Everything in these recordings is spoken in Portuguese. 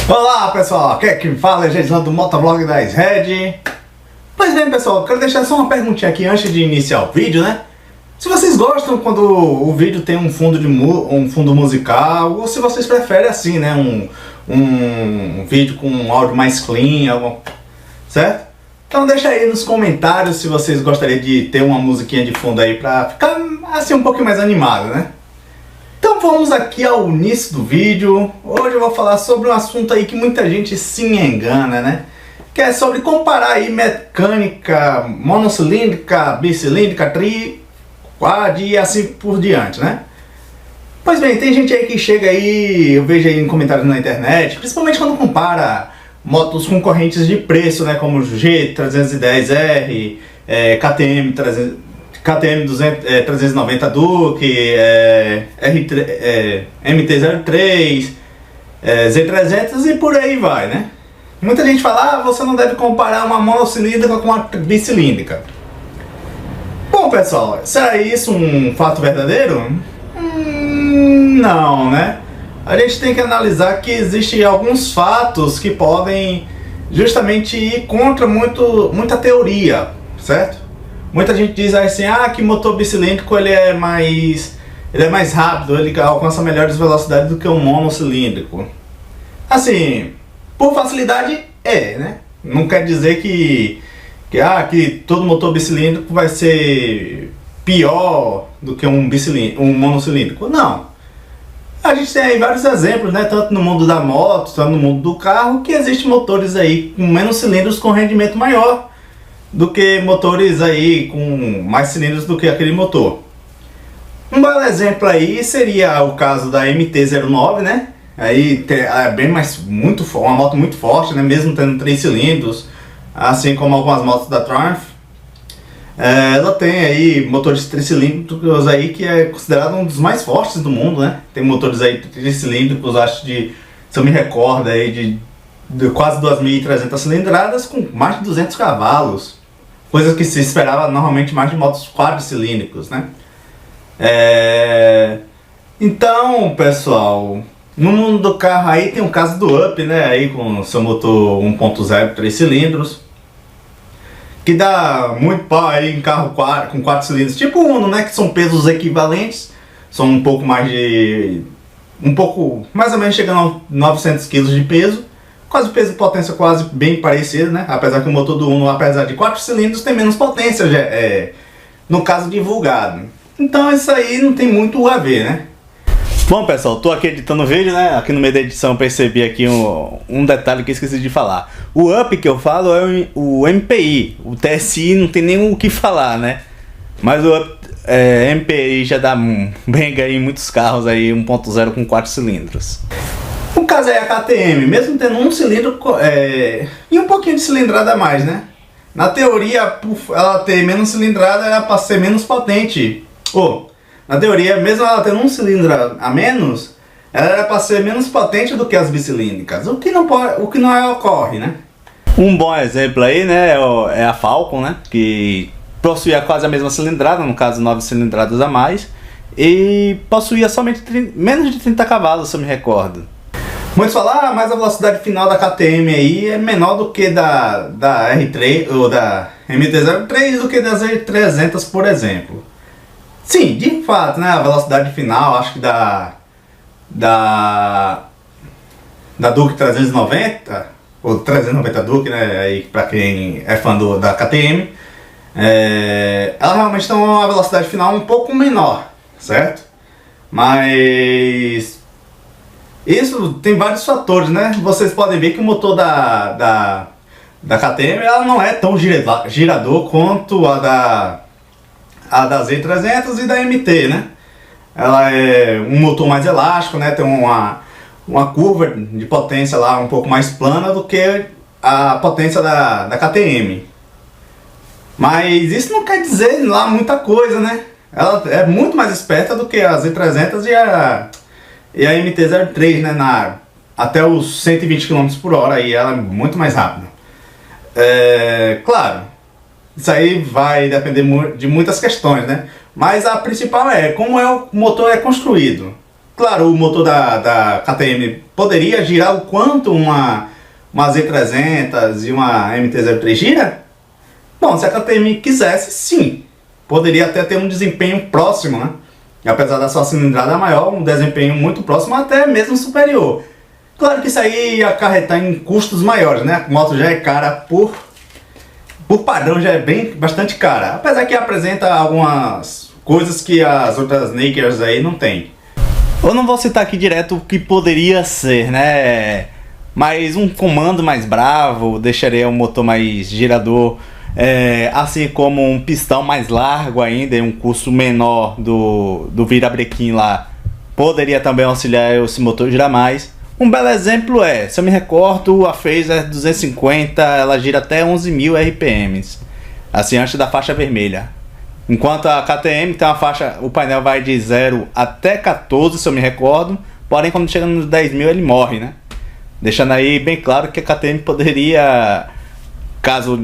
Olá pessoal, aqui é quem fala é Geislan do Motovlog da Red. Pois bem pessoal, quero deixar só uma perguntinha aqui antes de iniciar o vídeo, né? Se vocês gostam quando o vídeo tem um fundo musical, ou se vocês preferem assim, né? Um vídeo com um áudio mais clean, certo? Então deixa aí nos comentários se vocês gostariam de ter uma musiquinha de fundo aí pra ficar assim um pouquinho mais animado, né? Então vamos aqui ao início do vídeo. Hoje eu vou falar sobre um assunto aí que muita gente se engana, né? Que é sobre comparar aí mecânica monocilíndrica, bicilíndrica, tri, quad e assim por diante, né? Pois bem, tem gente aí que chega aí, eu vejo aí em comentários na internet, principalmente quando compara motos concorrentes de preço, né? Como G310R, KTM 390 Duke, MT-03, Z300 e por aí vai, né? Muita gente fala, você não deve comparar uma monocilíndrica com uma bicilíndrica. Bom pessoal, será isso um fato verdadeiro? Não, né? A gente tem que analisar que existem alguns fatos que podem justamente ir contra muita teoria, certo? Muita gente diz assim, que motor bicilíndrico ele é mais rápido, ele alcança melhores velocidades do que um monocilíndrico. Assim, por facilidade né? Não quer dizer que todo motor bicilíndrico vai ser pior do que um monocilíndrico. Não. A gente tem aí vários exemplos, né? Tanto no mundo da moto, tanto no mundo do carro, que existem motores aí com menos cilindros com rendimento maior do que motores aí com mais cilindros do que aquele motor. Um belo exemplo aí seria o caso da MT-09, né? Aí é uma moto muito forte, né? Mesmo tendo 3 cilindros, assim como algumas motos da Triumph. Ela tem aí motores 3 cilíndricos aí que é considerado um dos mais fortes do mundo, né? Tem motores aí 3 cilíndricos, acho se eu me recordo aí de quase 2.300 cilindradas com mais de 200 cavalos. Coisas que se esperava normalmente mais de motos 4 cilíndricos, né? Então, pessoal, no mundo do carro aí tem o caso do Up, né? Aí com seu motor 1.0 3 cilindros, que dá muito pau aí em carro com 4 cilindros, tipo Uno, né? Que são pesos equivalentes, são mais ou menos chegando a 900 kg de peso. Quase peso e potência quase bem parecido, né? Apesar que o motor do Uno, apesar de 4 cilindros, tem menos potência, no caso divulgado. Então isso aí não tem muito a ver, né? Bom pessoal, tô aqui editando o vídeo, né? Aqui no meio da edição percebi aqui um detalhe que eu esqueci de falar. O Up que eu falo é o MPI, o TSI não tem nem o que falar, né? Mas o Up, MPI já dá briga aí em muitos carros aí 1.0 com 4 cilindros. No caso é a KTM, mesmo tendo um cilindro e um pouquinho de cilindrada a mais, né? Na teoria, por ela ter menos cilindrada, era para ser menos potente. Na teoria, mesmo ela tendo um cilindro a menos, ela era para ser menos potente do que as bicilíndricas, o que não ocorre, né? Um bom exemplo aí, né, é a Falcon, né? Que possuía quase a mesma cilindrada, no caso 9 cilindradas a mais, e possuía somente menos de 30 cavalos, se eu me recordo. Muitos falam, mas a velocidade final da KTM aí é menor do que da R3 ou da MT-03 do que das R300, por exemplo. Sim, de fato, né, a velocidade final, acho que da Duke 390, ou 390 Duke, né, aí pra quem é fã da KTM, ela realmente tem uma velocidade final um pouco menor, certo? Mas isso tem vários fatores, né? Vocês podem ver que o motor da KTM ela não é tão girador quanto a da Z300 e da MT, né? Ela é um motor mais elástico, né? Tem uma curva de potência lá um pouco mais plana do que a potência da KTM. Mas isso não quer dizer lá muita coisa, né? Ela é muito mais esperta do que a Z300 e a MT-03, né, até os 120 km por hora, aí ela é muito mais rápida. Claro, isso aí vai depender de muitas questões, né? Mas a principal como o motor é construído. Claro, o motor da KTM poderia girar o quanto uma Z300 e uma MT-03 gira? Bom, se a KTM quisesse, sim. Poderia até ter um desempenho próximo, né? Apesar da sua cilindrada maior, um desempenho muito próximo, até mesmo superior. Claro que isso aí ia acarretar em custos maiores, né? A moto já é cara por padrão, já é bastante cara. Apesar que apresenta algumas coisas que as outras Nakers aí não tem. Eu não vou citar aqui direto o que poderia ser, né? Mas um comando mais bravo deixaria o motor mais girador, assim como um pistão mais largo ainda e um custo menor do virabrequim lá, poderia também auxiliar esse motor a girar mais. Um belo exemplo se eu me recordo, a Phaser 250, ela gira até 11.000 RPMs, assim, antes da faixa vermelha. Enquanto a KTM tem uma faixa, o painel vai de 0 até 14, se eu me recordo, porém quando chega nos 10.000 ele morre, né? Deixando aí bem claro que a KTM poderia, caso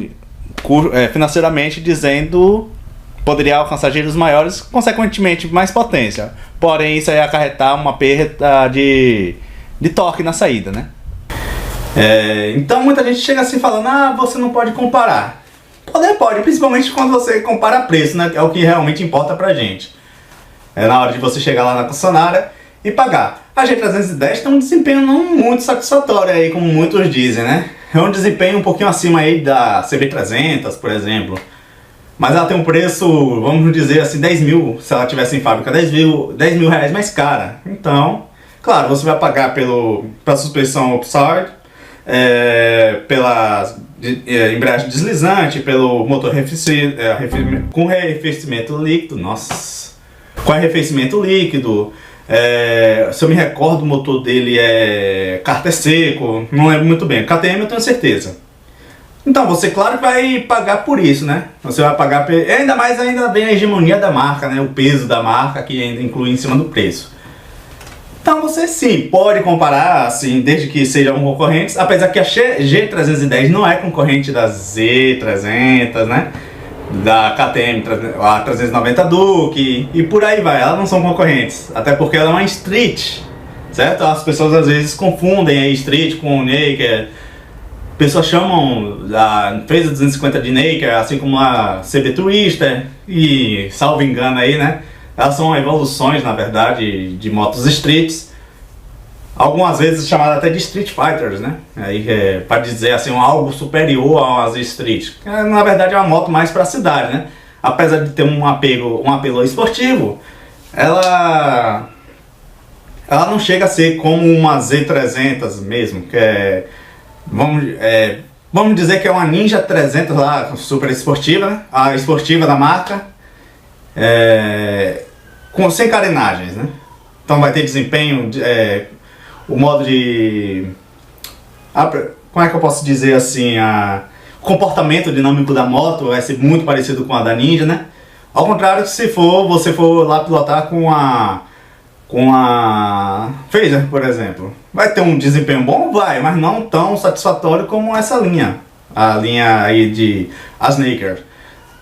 financeiramente dizendo, poderia alcançar giros maiores, consequentemente mais potência. Porém isso aí ia acarretar uma perda de torque na saída, né? Então muita gente chega assim falando, você não pode comparar. Pode, principalmente quando você compara preço, né? É o que realmente importa pra gente. É na hora de você chegar lá na concessionária e pagar. A G310 tem um desempenho não muito satisfatório aí, como muitos dizem, né? É um desempenho um pouquinho acima aí da CB300, por exemplo. Mas ela tem um preço, vamos dizer assim, 10 mil, se ela tivesse em fábrica, 10 mil reais mais cara. Então, claro, você vai pagar pela suspensão upside, pela embreagem deslizante, pelo motor com arrefecimento líquido, com arrefecimento líquido. Se eu me recordo, o motor dele é cárter seco, não lembro muito bem. KTM eu tenho certeza. Então você, claro, vai pagar por isso, né? Você vai pagar, ainda vem a hegemonia da marca, né? O peso da marca que ainda inclui em cima do preço. Então você sim pode comparar, assim, desde que sejam concorrentes, apesar que a G310 não é concorrente da Z300, né? Da KTM, a 390 Duke e por aí vai, elas não são concorrentes, até porque ela é uma street, certo? As pessoas às vezes confundem a street com naked, pessoas chamam a Phaser 250 de naked, assim como a CB Twister e, salvo engano aí, né? Elas são evoluções, na verdade, de motos streets, algumas vezes chamada até de Street Fighters, né? Aí para dizer assim, algo superior às street. Na verdade é uma moto mais para a cidade, né? Apesar de ter um apelo esportivo, ela não chega a ser como uma Z300 mesmo, que vamos dizer que é uma Ninja 300 lá, super esportiva, né? A esportiva da marca. Sem carenagens, né? Então vai ter desempenho, o modo de... como é que eu posso dizer assim? O comportamento dinâmico da moto vai ser muito parecido com a da Ninja, né? Ao contrário, se você for lá pilotar com a Phaser, por exemplo, vai ter um desempenho bom? Vai, mas não tão satisfatório como essa linha. A linha aí de Snaker.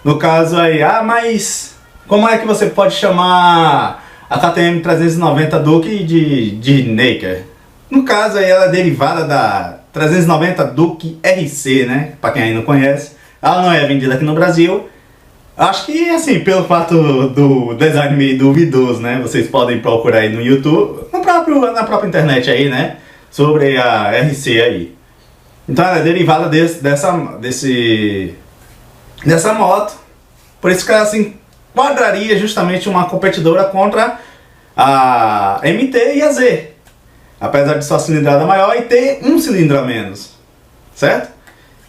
No caso aí, mas... como é que você pode chamar a KTM 390 Duke de Naked? No caso aí ela é derivada da 390 Duke RC, né? Para quem ainda não conhece. Ela não é vendida aqui no Brasil. Acho que assim, pelo fato do design meio duvidoso, né? Vocês podem procurar aí no YouTube, na própria internet aí, né? Sobre a RC aí. Então ela é derivada dessa moto. Por isso que ela assim quadraria justamente uma competidora contra a MT e a Z, apesar de sua cilindrada maior e ter um cilindro a menos, certo?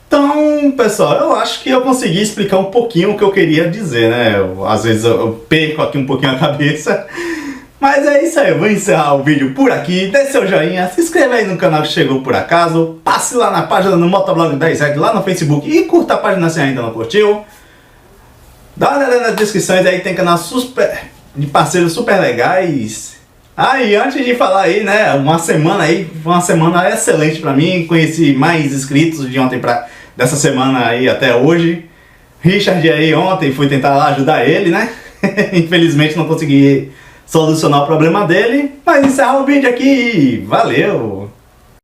Então, pessoal, eu acho que eu consegui explicar um pouquinho o que eu queria dizer, né? Às vezes eu perco aqui um pouquinho a cabeça, mas é isso aí, eu vou encerrar o vídeo por aqui. Dê seu joinha, se inscreva aí no canal que chegou por acaso, passe lá na página do Motoblog 10 lá no Facebook e curta a página se ainda não curtiu. Dá uma olhada nas descrições aí, tem canal de parceiros super legais. E antes de falar aí, né, uma semana excelente pra mim. Conheci mais inscritos de ontem dessa semana aí até hoje. Richard aí ontem, fui tentar lá ajudar ele, né. Infelizmente não consegui solucionar o problema dele, mas encerrar o vídeo aqui. Valeu!